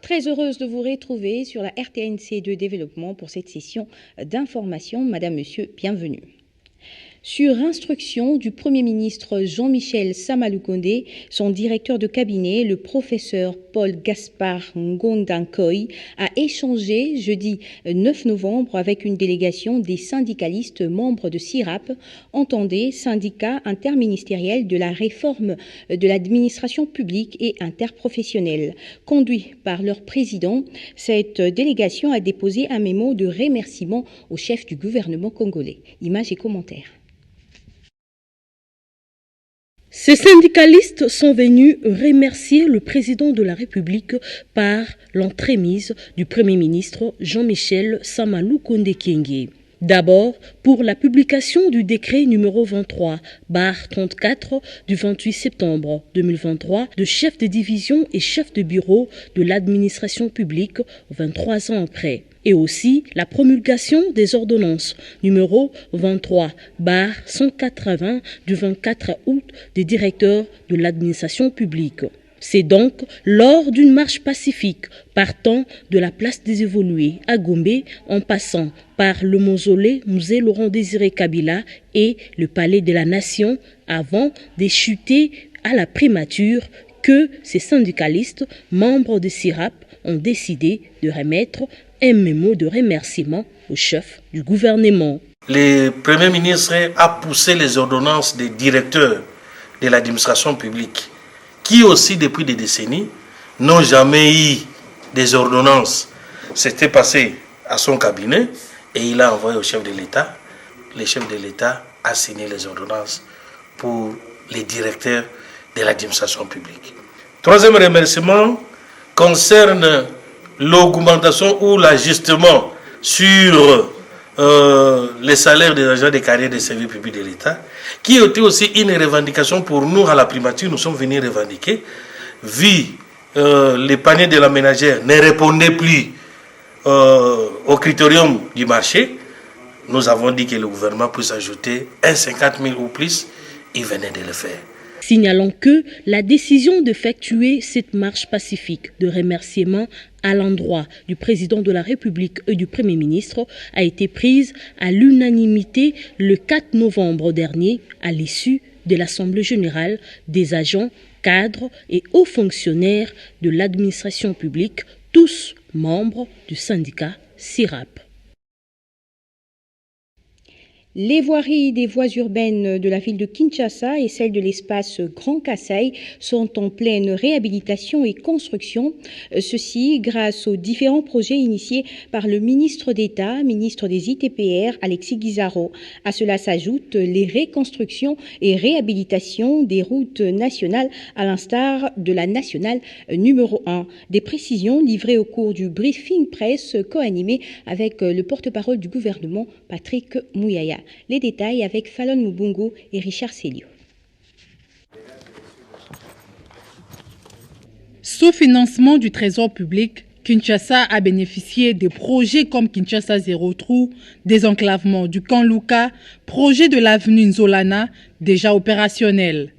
Très heureuse de vous retrouver sur la RTNC de développement pour cette session d'information. Madame, Monsieur, bienvenue. Sur instruction du Premier ministre Jean-Michel Sama-Lukonde, son directeur de cabinet, le professeur Paul Gaspard Ngondankoy, a échangé jeudi 9 novembre avec une délégation des syndicalistes membres de SIRAP, entendez syndicat interministériel de la réforme de l'administration publique et interprofessionnelle. Conduit par leur président, cette délégation a déposé un mémo de remerciement au chef du gouvernement congolais. Images et commentaires. Ces syndicalistes sont venus remercier le président de la République par l'entremise du Premier ministre Jean-Michel Sama-Lukonde Kyenge. D'abord, pour la publication du décret numéro 23/34 du 28 septembre 2023 de chef de division et chef de bureau de l'administration publique 23 ans après. Et aussi la promulgation des ordonnances numéro 23/180 du 24 août des directeurs de l'administration publique. C'est donc lors d'une marche pacifique partant de la place des Évolués à Gombe en passant par le mausolée Musée Laurent-Désiré Kabila et le Palais de la Nation avant de chuter à la primature que ces syndicalistes, membres de SIRAP, ont décidé de remettre un mémo de remerciement au chef du gouvernement. Le Premier ministre a poussé les ordonnances des directeurs de l'administration publique qui aussi depuis des décennies n'ont jamais eu des ordonnances. C'était passé à son cabinet et il a envoyé au chef de l'État. Le chef de l'État a signé les ordonnances pour les directeurs de l'administration publique. Troisième remerciement concerne l'augmentation ou l'ajustement sur les salaires des agents des carrières des services publics de l'État, qui était aussi une revendication pour nous à la primature. Nous sommes venus revendiquer, vu les paniers de la ménagère ne répondaient plus au critérium du marché. Nous avons dit que le gouvernement puisse ajouter 50 000 ou plus. Il venait de le faire. Signalant que la décision d'effectuer cette marche pacifique de remerciement à l'endroit du président de la République et du Premier ministre a été prise à l'unanimité le 4 novembre dernier à l'issue de l'Assemblée générale des agents, cadres et hauts fonctionnaires de l'administration publique, tous membres du syndicat SIRAP. Les voiries des voies urbaines de la ville de Kinshasa et celles de l'espace Grand Kasaï sont en pleine réhabilitation et construction. Ceci grâce aux différents projets initiés par le ministre d'État, ministre des ITPR, Alexis Guizarro. À cela s'ajoutent les reconstructions et réhabilitations des routes nationales à l'instar de la nationale numéro 1. Des précisions livrées au cours du briefing presse co-animé avec le porte-parole du gouvernement, Patrick Mouyaya. Les détails avec Fallon Mubungo et Richard Célio. Sous financement du Trésor public, Kinshasa a bénéficié de projets comme Kinshasa Zéro Trou, désenclavement du camp Luka, projet de l'avenue Nzolana, déjà opérationnel.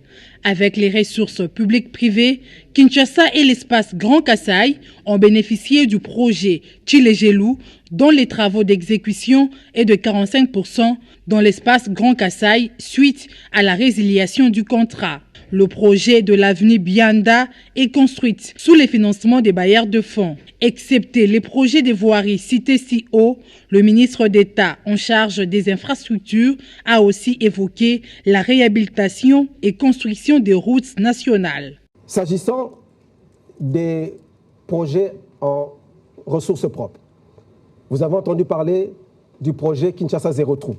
Avec les ressources publiques-privées, Kinshasa et l'espace Grand Kasaï ont bénéficié du projet Tchilegelou, dont les travaux d'exécution est de 45% dans l'espace Grand Kasaï suite à la résiliation du contrat. Le projet de l'avenue Bianda est construit sous les financements des bailleurs de fonds. Excepté les projets de voirie cités si haut, le ministre d'État en charge des infrastructures a aussi évoqué la réhabilitation et construction des routes nationales. S'agissant des projets en ressources propres, vous avez entendu parler du projet Kinshasa Zéro Trou.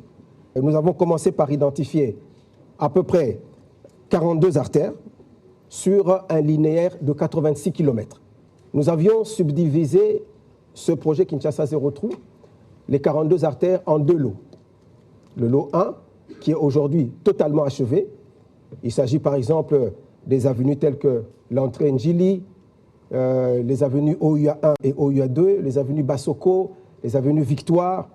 Nous avons commencé par identifier à peu près 42 artères sur un linéaire de 86 km. Nous avions subdivisé ce projet Kinshasa Zéro Trou, les 42 artères, en deux lots. Le lot 1, qui est aujourd'hui totalement achevé. Il s'agit par exemple des avenues telles que l'entrée Njili, les avenues OUA 1 et OUA 2, les avenues Bassoko, les avenues Victoire,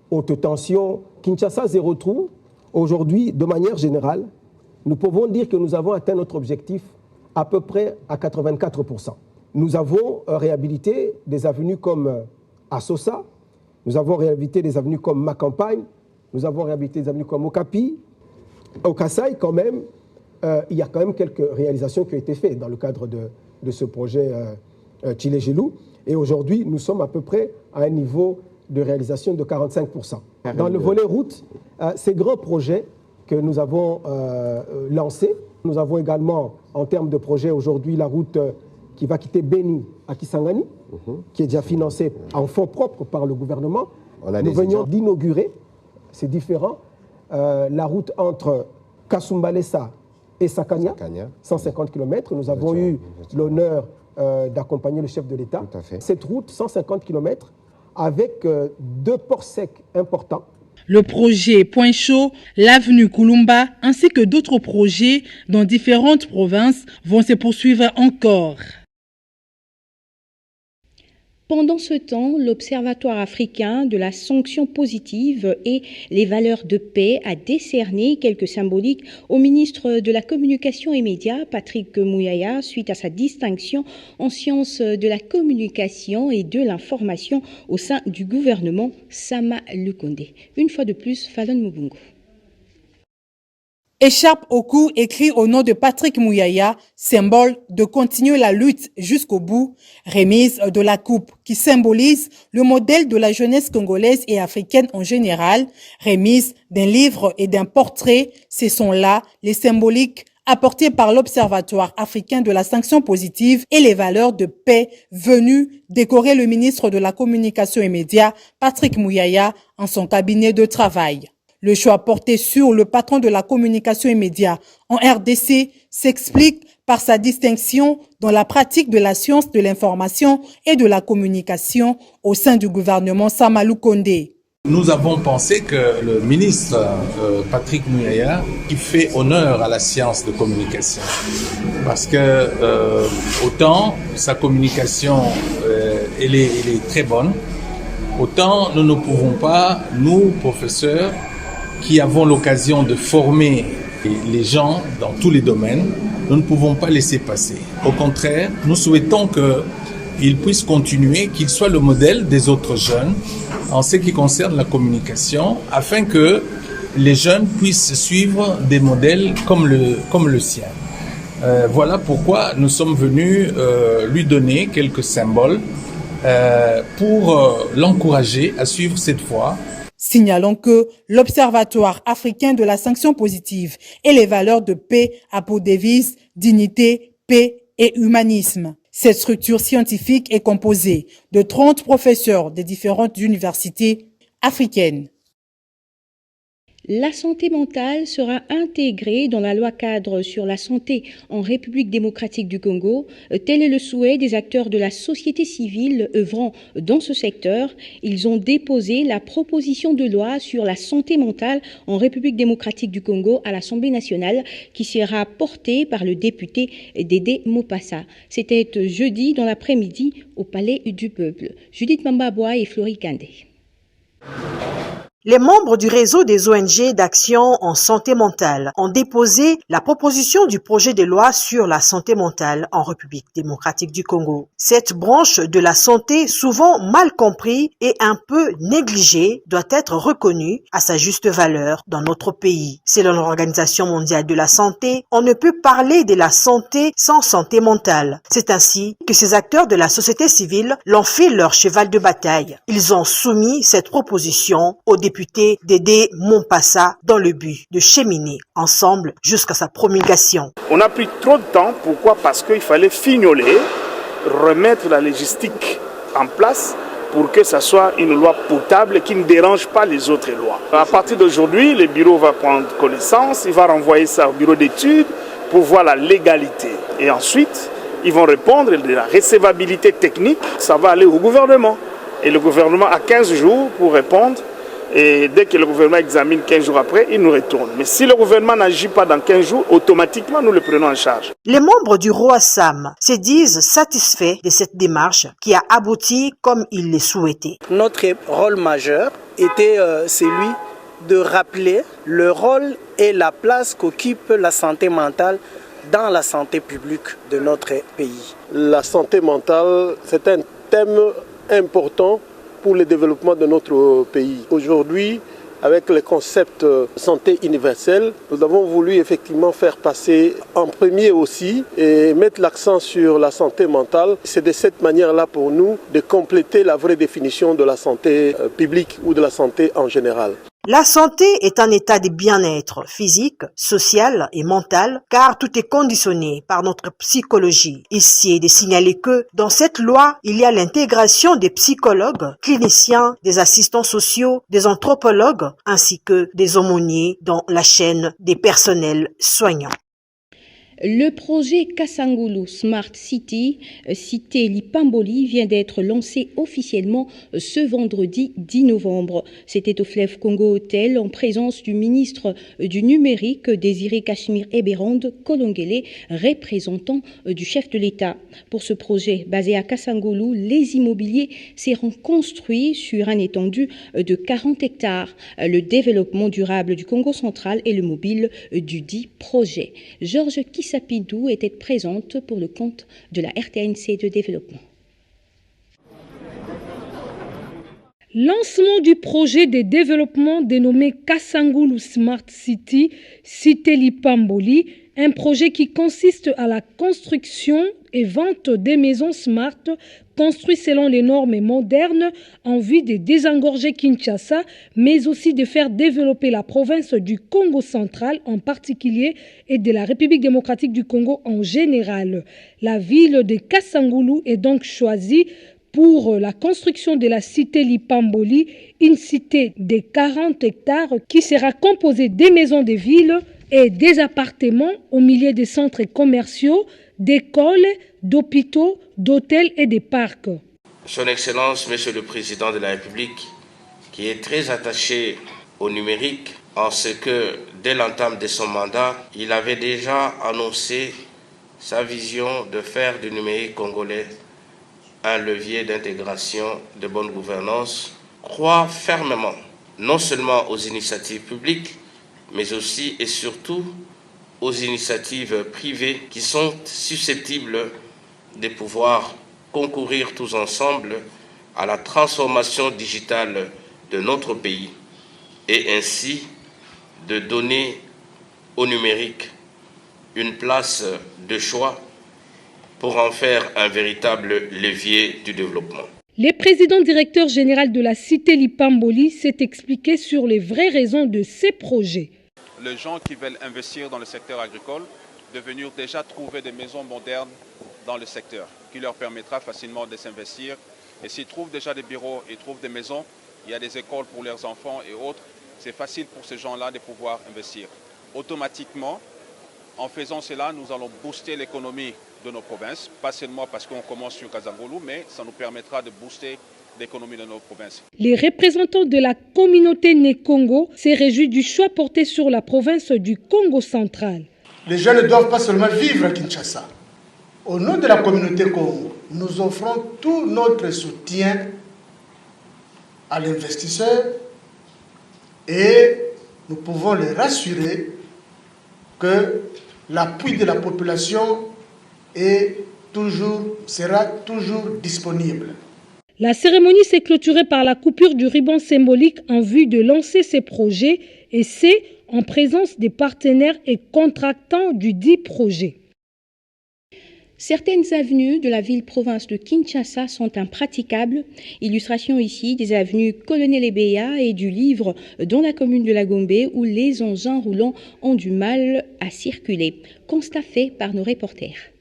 Haute Tension. Kinshasa Zéro Trou, aujourd'hui, de manière générale, nous pouvons dire que nous avons atteint notre objectif à peu près à 84%. Nous avons réhabilité des avenues comme Assosa, nous avons réhabilité des avenues comme Macampagne, nous avons réhabilité des avenues comme Okapi. Au Kasaï, quand même, il y a quand même quelques réalisations qui ont été faites dans le cadre de ce projet Tchilé-Gelou. Et aujourd'hui, nous sommes à peu près à un niveau de réalisation de 45%. Dans le volet route, ces grands projets que nous avons lancés, nous avons également, en termes de projet, aujourd'hui, la route qui va quitter Beni à Kisangani, qui est déjà financée en fonds propres par le gouvernement. Nous venions d'inaugurer, c'est différent, la route entre Kasumbalesa et Sakania, 150 km. Nous avons eu l'honneur d'accompagner le chef de l'État. Cette route, 150 km, avec 2 ports secs importants. Le projet Point Chaud, l'avenue Kulumba, ainsi que d'autres projets dans différentes provinces vont se poursuivre encore. Pendant ce temps, l'Observatoire africain de la sanction positive et les valeurs de paix a décerné quelques symboliques au ministre de la Communication et Médias, Patrick Mouyaya, suite à sa distinction en sciences de la communication et de l'information au sein du gouvernement Sama Lukonde. Une fois de plus, Fallon Mubungu. Écharpe au cou écrit au nom de Patrick Mouyaya, symbole de continuer la lutte jusqu'au bout. Remise de la coupe qui symbolise le modèle de la jeunesse congolaise et africaine en général. Remise d'un livre et d'un portrait. Ce sont là les symboliques apportés par l'Observatoire africain de la sanction positive et les valeurs de paix venus décorer le ministre de la Communication et Médias, Patrick Mouyaya, en son cabinet de travail. Le choix porté sur le patron de la communication et médias en RDC s'explique par sa distinction dans la pratique de la science de l'information et de la communication au sein du gouvernement Sama Lukonde. Nous avons pensé que le ministre Patrick Mouyaya, il fait honneur à la science de communication. Parce que autant sa communication, elle est très bonne, autant nous ne pouvons pas, nous, professeurs, qui avons l'occasion de former les gens dans tous les domaines, nous ne pouvons pas laisser passer. Au contraire, nous souhaitons qu'il puisse continuer, qu'il soit le modèle des autres jeunes en ce qui concerne la communication, afin que les jeunes puissent suivre des modèles comme le sien. Voilà pourquoi nous sommes venus lui donner quelques symboles pour l'encourager à suivre cette voie. Signalons que l'Observatoire africain de la sanction positive et les valeurs de paix a pour devise dignité, paix et humanisme. Cette structure scientifique est composée de 30 professeurs des différentes universités africaines. La santé mentale sera intégrée dans la loi cadre sur la santé en République démocratique du Congo. Tel est le souhait des acteurs de la société civile œuvrant dans ce secteur. Ils ont déposé la proposition de loi sur la santé mentale en République démocratique du Congo à l'Assemblée nationale qui sera portée par le député Dédé Mopassa. C'était jeudi dans l'après-midi au Palais du Peuple. Judith Mambabois et Florie Kandé. Les membres du réseau des ONG d'action en santé mentale ont déposé la proposition du projet de loi sur la santé mentale en République démocratique du Congo. Cette branche de la santé, souvent mal comprise et un peu négligée, doit être reconnue à sa juste valeur dans notre pays. Selon l'Organisation mondiale de la santé, on ne peut parler de la santé sans santé mentale. C'est ainsi que ces acteurs de la société civile l'ont fait leur cheval de bataille. Ils ont soumis cette proposition au député Dédé Mopassa dans le but de cheminer ensemble jusqu'à sa promulgation. On a pris trop de temps. Pourquoi? Parce qu'il fallait fignoler, remettre la légistique en place pour que ça soit une loi potable qui ne dérange pas les autres lois. À partir d'aujourd'hui, le bureau va prendre connaissance, il va renvoyer ça au bureau d'études pour voir la légalité. Et ensuite, ils vont répondre de la recevabilité technique. Ça va aller au gouvernement. Et le gouvernement a 15 jours pour répondre. Et dès que le gouvernement examine 15 jours après, il nous retourne. Mais si le gouvernement n'agit pas dans 15 jours, automatiquement, nous le prenons en charge. Les membres du ROASAM se disent satisfaits de cette démarche qui a abouti comme ils le souhaitaient. Notre rôle majeur était celui de rappeler le rôle et la place qu'occupe la santé mentale dans la santé publique de notre pays. La santé mentale, c'est un thème important pour le développement de notre pays. Aujourd'hui, avec le concept santé universelle, nous avons voulu effectivement faire passer en premier aussi et mettre l'accent sur la santé mentale. C'est de cette manière-là pour nous de compléter la vraie définition de la santé publique ou de la santé en général. La santé est un état de bien-être physique, social et mental, car tout est conditionné par notre psychologie. Ici est de signaler que dans cette loi, il y a l'intégration des psychologues, cliniciens, des assistants sociaux, des anthropologues, ainsi que des aumôniers dans la chaîne des personnels soignants. Le projet Kasangulu Smart City, cité Lipamboli, vient d'être lancé officiellement ce vendredi 10 novembre. C'était au fleuve Congo Hotel en présence du ministre du Numérique, Désiré Cachemire Eberande Kolongele, représentant du chef de l'État. Pour ce projet basé à Kasangulu, les immobiliers seront construits sur un étendu de 40 hectares. Le développement durable du Congo central est le mobile du dit projet. Georges Sapidou était présente pour le compte de la RTNC de développement. Lancement du projet de développement dénommé Kasangulu Smart City, cité Lipamboli, un projet qui consiste à la construction et vente des maisons smart construites selon les normes modernes en vue de désengorger Kinshasa, mais aussi de faire développer la province du Congo central en particulier et de la République démocratique du Congo en général. La ville de Kasangulu est donc choisie pour la construction de la cité Lipamboli, une cité de 40 hectares qui sera composée des maisons de ville et des appartements au milieu des centres commerciaux, d'écoles, d'hôpitaux, d'hôtels et de parcs. Son Excellence, Monsieur le Président de la République, qui est très attaché au numérique, en ce que, dès l'entame de son mandat, il avait déjà annoncé sa vision de faire du numérique congolais un levier d'intégration, de bonne gouvernance, croit fermement non seulement aux initiatives publiques, mais aussi et surtout aux initiatives privées qui sont susceptibles de pouvoir concourir tous ensemble à la transformation digitale de notre pays et ainsi de donner au numérique une place de choix pour en faire un véritable levier du développement. Le président directeur général de la cité Lipamboli s'est expliqué sur les vraies raisons de ces projets. Les gens qui veulent investir dans le secteur agricole, de venir déjà trouver des maisons modernes dans le secteur, qui leur permettra facilement de s'investir. Et s'ils trouvent déjà des bureaux, ils trouvent des maisons, il y a des écoles pour leurs enfants et autres, c'est facile pour ces gens-là de pouvoir investir. Automatiquement, en faisant cela, nous allons booster l'économie de nos provinces, pas seulement parce qu'on commence sur Kasangulu, mais ça nous permettra de booster l'économie de nos provinces. Les représentants de la communauté Né-Congo se réjouissent du choix porté sur la province du Congo central. Les gens ne doivent pas seulement vivre à Kinshasa. Au nom de la communauté Congo, nous offrons tout notre soutien à l'investisseur et nous pouvons les rassurer que l'appui de la population sera toujours disponible. La cérémonie s'est clôturée par la coupure du ruban symbolique en vue de lancer ces projets et c'est en présence des partenaires et contractants du dit projet. Certaines avenues de la ville-province de Kinshasa sont impraticables. Illustration ici des avenues Colonel Ebeya et du Livre dans la commune de la Gombe où les engins roulants ont du mal à circuler. Constat fait par nos reporters.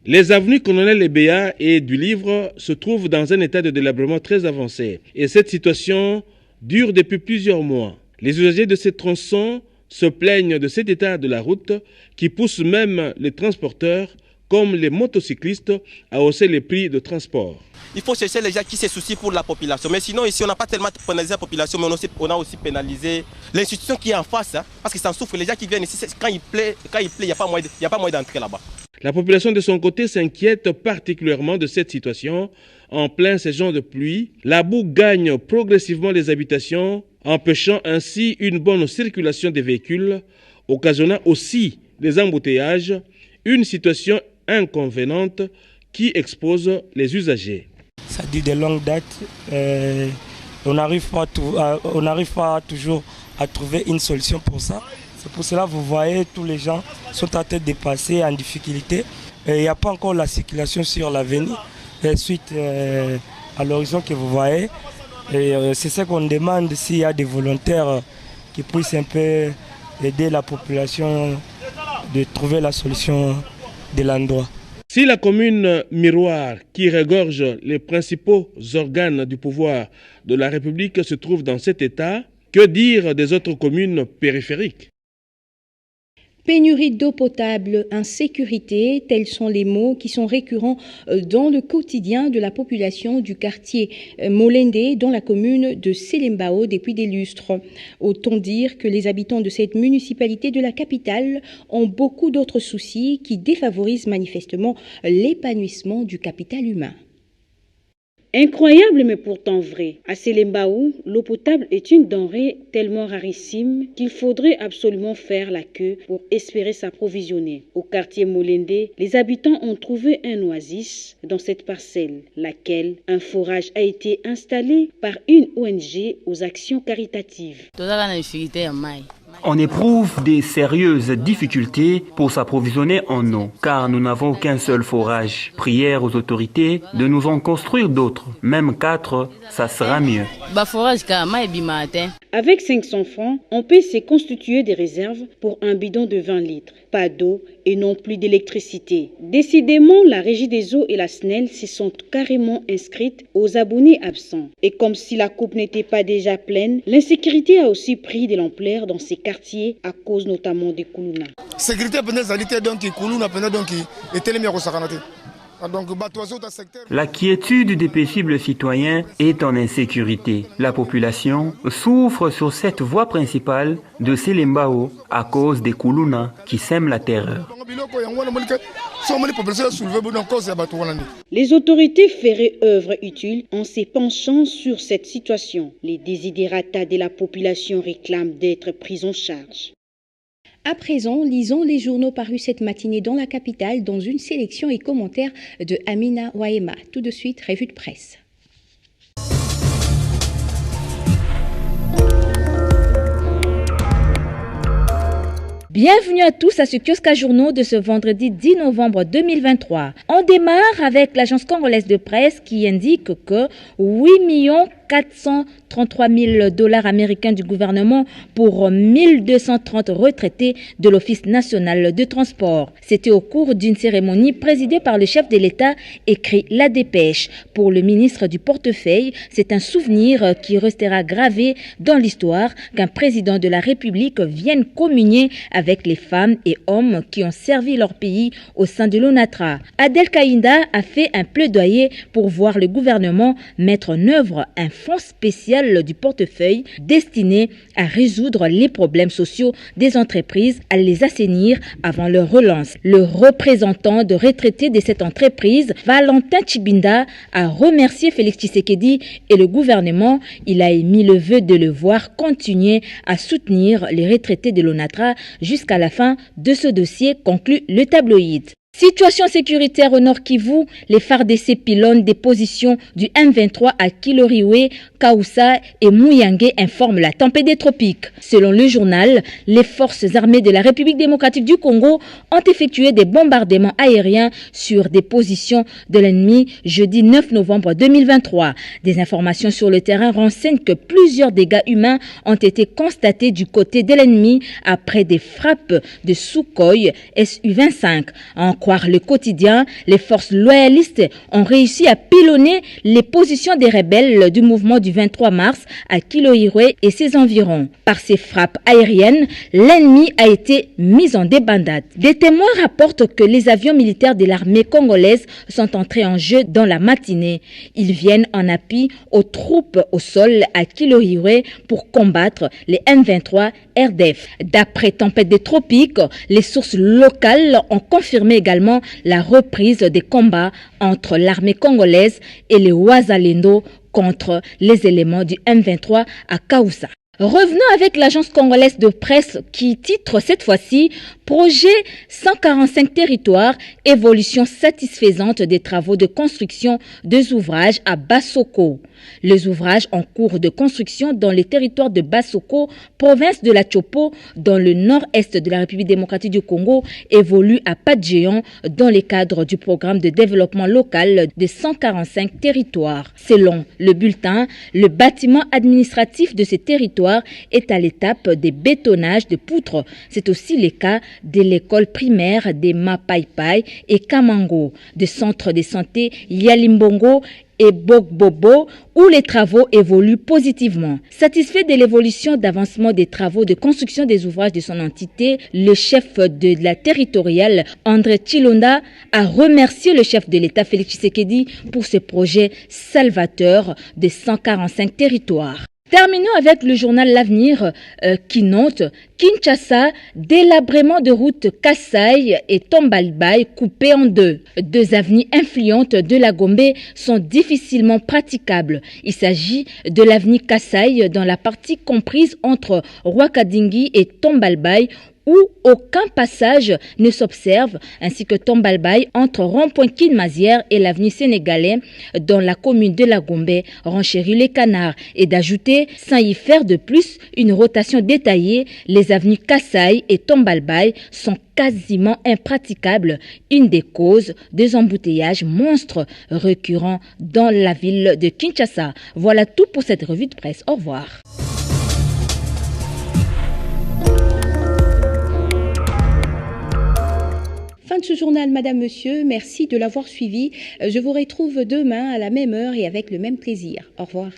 Les avenues Colonel Ebeya et du Livre se trouvent dans un état de délabrement très avancé. Et cette situation dure depuis plusieurs mois. Les usagers de ces tronçons se plaignent de cet état de la route qui pousse même les transporteurs comme les motocyclistes à hausser les prix de transport. Il faut chercher les gens qui se soucient pour la population. Mais sinon, ici, on n'a pas tellement pénalisé la population, mais on a aussi pénalisé l'institution qui est en face, parce que ça en souffre. Les gens qui viennent ici, quand il plaît, il n'y a pas moyen d'entrer là-bas. La population de son côté s'inquiète particulièrement de cette situation. En plein saison de pluie, la boue gagne progressivement les habitations, empêchant ainsi une bonne circulation des véhicules. occasionnant aussi des embouteillages, une situation inconvéniente qui expose les usagers. Ça dit de longue date, on n'arrive pas toujours à trouver une solution pour ça. C'est pour cela que vous voyez, tous les gens sont en train de passer en difficulté. Il n'y a pas encore la circulation sur l'avenue suite à l'horizon que vous voyez. C'est ce qu'on demande, s'il y a des volontaires qui puissent un peu aider la population de trouver la solution de l'endroit. Si la commune miroir qui regorge les principaux organes du pouvoir de la République se trouve dans cet état, que dire des autres communes périphériques? Pénurie d'eau potable, insécurité, tels sont les mots qui sont récurrents dans le quotidien de la population du quartier Molende dans la commune de Selembao depuis des lustres. Autant dire que les habitants de cette municipalité de la capitale ont beaucoup d'autres soucis qui défavorisent manifestement l'épanouissement du capital humain. Incroyable mais pourtant vrai. À Selembao, l'eau potable est une denrée tellement rarissime qu'il faudrait absolument faire la queue pour espérer s'approvisionner. Au quartier Molende, les habitants ont trouvé un oasis dans cette parcelle, laquelle un forage a été installé par une ONG aux actions caritatives. On éprouve des sérieuses difficultés pour s'approvisionner en eau, car nous n'avons qu'un seul forage. Prière aux autorités de nous en construire d'autres. Même 4, ça sera mieux. Avec 500 francs, on peut se constituer des réserves pour un bidon de 20 litres. Pas d'eau et non plus d'électricité. Décidément, la Régie des eaux et la SNEL se sont carrément inscrites aux abonnés absents. Et comme si la coupe n'était pas déjà pleine, l'insécurité a aussi pris de l'ampleur dans ces quartiers à cause notamment des Koulouna. La quiétude des paisibles citoyens est en insécurité. La population souffre sur cette voie principale de Selembao à cause des Koulouna qui sèment la terreur. Les autorités feraient œuvre utile en se penchant sur cette situation. Les desiderata de la population réclament d'être pris en charge. À présent, lisons les journaux parus cette matinée dans la capitale dans une sélection et commentaires de Amina Waema. Tout de suite, revue de presse. Bienvenue à tous à ce kiosque à journaux de ce vendredi 10 novembre 2023. On démarre avec l'agence congolaise de presse qui indique que 8 433 000 $ américains du gouvernement pour 1230 retraités de l'Office national de transport. C'était au cours d'une cérémonie présidée par le chef de l'État, écrit La Dépêche. Pour le ministre du portefeuille, c'est un souvenir qui restera gravé dans l'histoire qu'un président de la République vienne communier avec les femmes et hommes qui ont servi leur pays au sein de l'ONATRA. Adel Kaïnda a fait un plaidoyer pour voir le gouvernement mettre en œuvre un fonds spécial du portefeuille destiné à résoudre les problèmes sociaux des entreprises, à les assainir avant leur relance. Le représentant de retraités de cette entreprise, Valentin Chibinda, a remercié Félix Tshisekedi et le gouvernement. Il a émis le vœu de le voir continuer à soutenir les retraités de l'ONATRA jusqu'à la fin de ce dossier, conclut le tabloïd. Situation sécuritaire au Nord Kivu, les FARDC pilonnent des positions du M23 à Kiloriwe, Kaoussa et Mouyangue, informe la tempête des tropiques. Selon le journal, les forces armées de la République démocratique du Congo ont effectué des bombardements aériens sur des positions de l'ennemi jeudi 9 novembre 2023. Des informations sur le terrain renseignent que plusieurs dégâts humains ont été constatés du côté de l'ennemi après des frappes de Sukhoi Su-25. En croire le quotidien, les forces loyalistes ont réussi à pilonner les positions des rebelles du mouvement du 23 mars à Kiloirwe et ses environs. Par ces frappes aériennes, l'ennemi a été mis en débandade. Des témoins rapportent que les avions militaires de l'armée congolaise sont entrés en jeu dans la matinée. Ils viennent en appui aux troupes au sol à Kiloirwe pour combattre les M23 RDF. D'après Tempête des Tropiques, les sources locales ont confirmé également la reprise des combats entre l'armée congolaise et les Wazalendo contre les éléments du M23 à Kaoussa. Revenons avec l'agence congolaise de presse qui titre cette fois-ci « Projet 145 territoires, évolution satisfaisante des travaux de construction des ouvrages à Bassoko ». Les ouvrages en cours de construction dans les territoires de Bassoko, province de la Chopo, dans le nord-est de la République démocratique du Congo, évoluent à pas de géant dans le cadre du programme de développement local de 145 territoires. Selon le bulletin, le bâtiment administratif de ces territoires est à l'étape des bétonnages de poutres. C'est aussi le cas de l'école primaire des Mapaipai et Kamango, des centres de santé Yalimbongo et Bogbobo, où les travaux évoluent positivement. Satisfait de l'évolution d'avancement des travaux de construction des ouvrages de son entité, le chef de la territoriale, André Chilonda, a remercié le chef de l'État, Félix Tshisekedi, pour ce projet salvateur de 145 territoires. Terminons avec le journal L'Avenir qui note Kinshasa, délabrement de route Kasai et Tombalbaye coupés en deux. Deux avenues influentes de la Gombe sont difficilement praticables. Il s'agit de l'avenue Kasai dans la partie comprise entre Rwakadingi et Tombalbaye, où aucun passage ne s'observe, ainsi que Tombalbaye entre rond-point Kinmazière et l'avenue Sénégalais dans la commune de la Gombe, Renchéry-les-Canards, et d'ajouter, sans y faire de plus, une rotation détaillée, les avenues Kasai et Tombalbaye sont quasiment impraticables, une des causes des embouteillages monstres récurrents dans la ville de Kinshasa. Voilà tout pour cette revue de presse. Au revoir. Fin de ce journal, Madame, Monsieur. Merci de l'avoir suivi. Je vous retrouve demain à la même heure et avec le même plaisir. Au revoir.